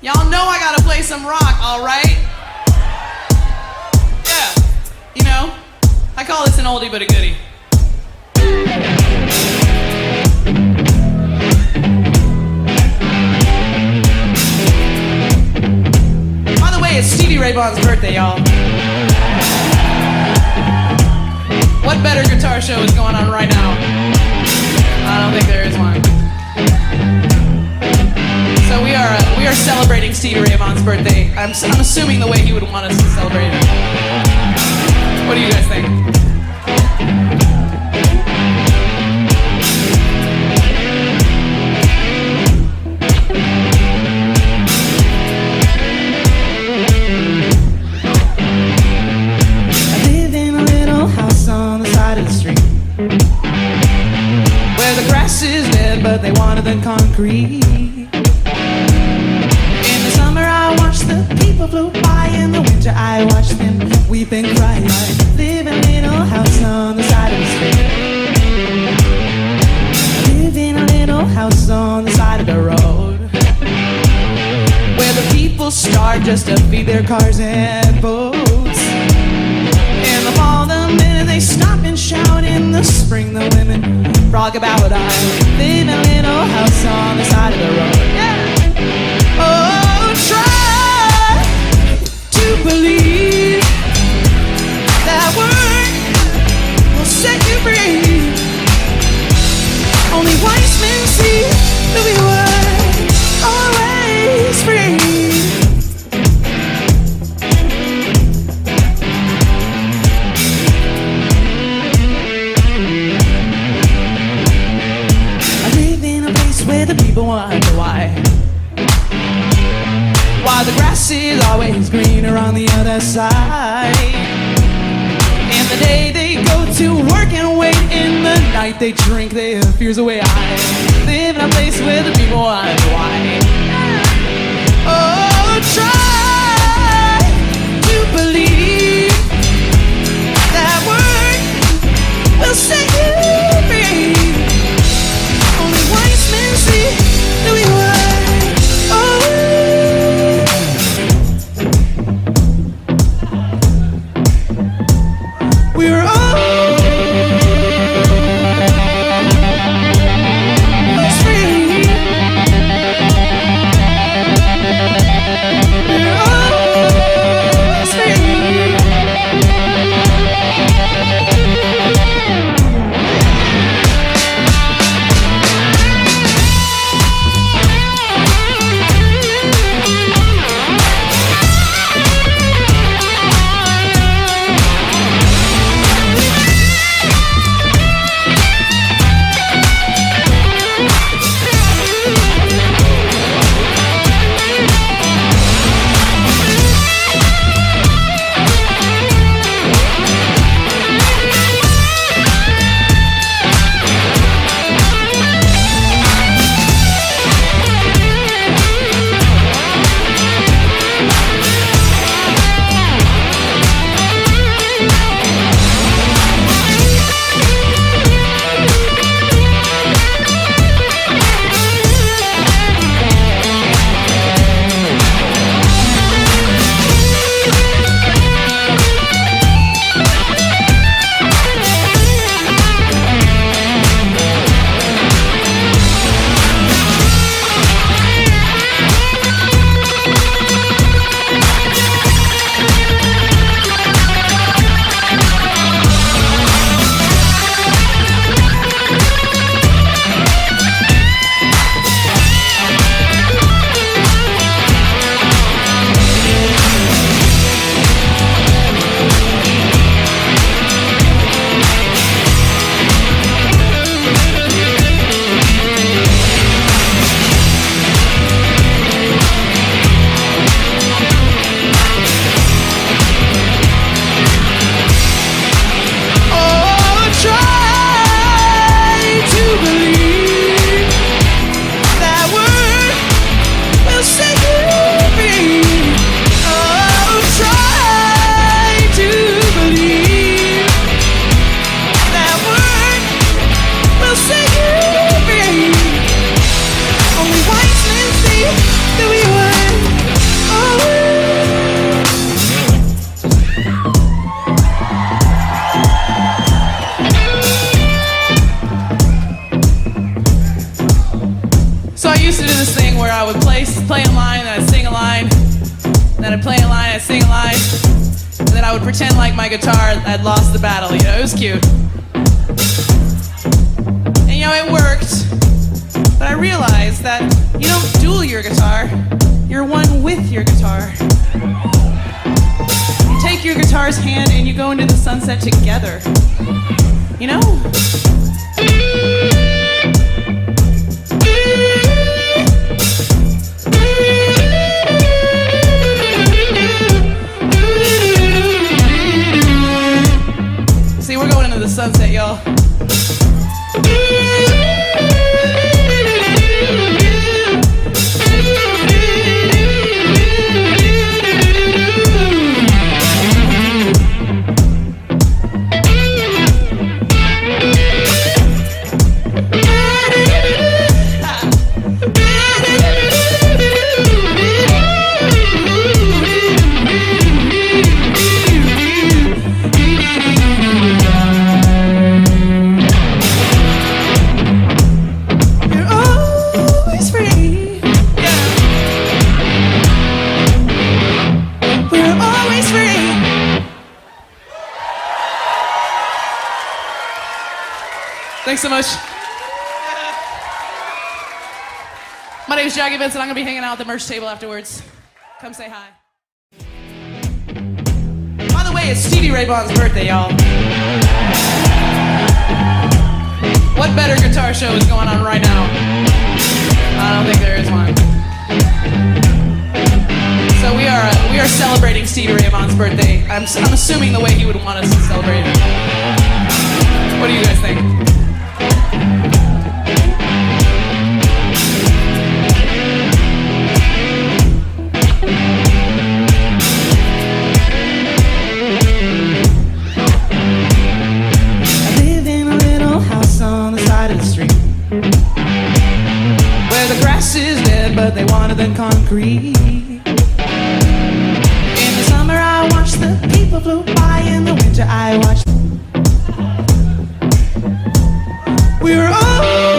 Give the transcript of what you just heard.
Y'all know I gotta play some rock, alright? Yeah, you know, I call this an oldie but a goodie. By the way, it's Stevie Ray Vaughan's birthday, y'all. What better guitar show is going on right now? I don't think there is one. So we are celebrating Stevie Ray Vaughan's birthday. I'm assuming the way he would want us to celebrate it. What do you guys think? I live in a little house on the side of the street where the grass is dead, but they wanted the concrete. Flew by in the winter, I watched them weep and cry. I live in a little house on the side of the street. I live in a little house on the side of the road where the people starve just to feed their cars and boats. In the fall, the men they stop and shout. In the spring, the women brag about what I live in a little house on the side of the road. Yeah. Oh, try to believe that word will set you free. Only wise men see that we were always free. I live in a place where the people wonder why the grass is always greener on the other side. In the day they go to work and wait. In the night they drink their fears away. I live in a place where the people wonder why. Oh, try to believe that word will set you free. Only wise men see that we were always. We're always free. We're always free. So I used to do this thing where I would play a line, and I'd sing a line, then I'd play a line, I'd sing a line, and then I would pretend like my guitar had lost the battle, you know, it was cute. And you know, it worked, but I realized that you don't duel your guitar, you're one with your guitar. You take your guitar's hand and you go into the sunset together, you know? See, we're going into the sunset, y'all. Thanks so much. My name is Jackie Venson. I'm going to be hanging out at the merch table afterwards. Come say hi. By the way, it's Stevie Ray Vaughan's birthday, y'all. What better guitar show is going on right now? I don't think there is one. So we are celebrating Stevie Ray Vaughan's birthday. I'm assuming the way he would want us to celebrate it. What do you guys think? But they wanted the concrete. In the summer I watched the people float by. In the winter I watched. We were all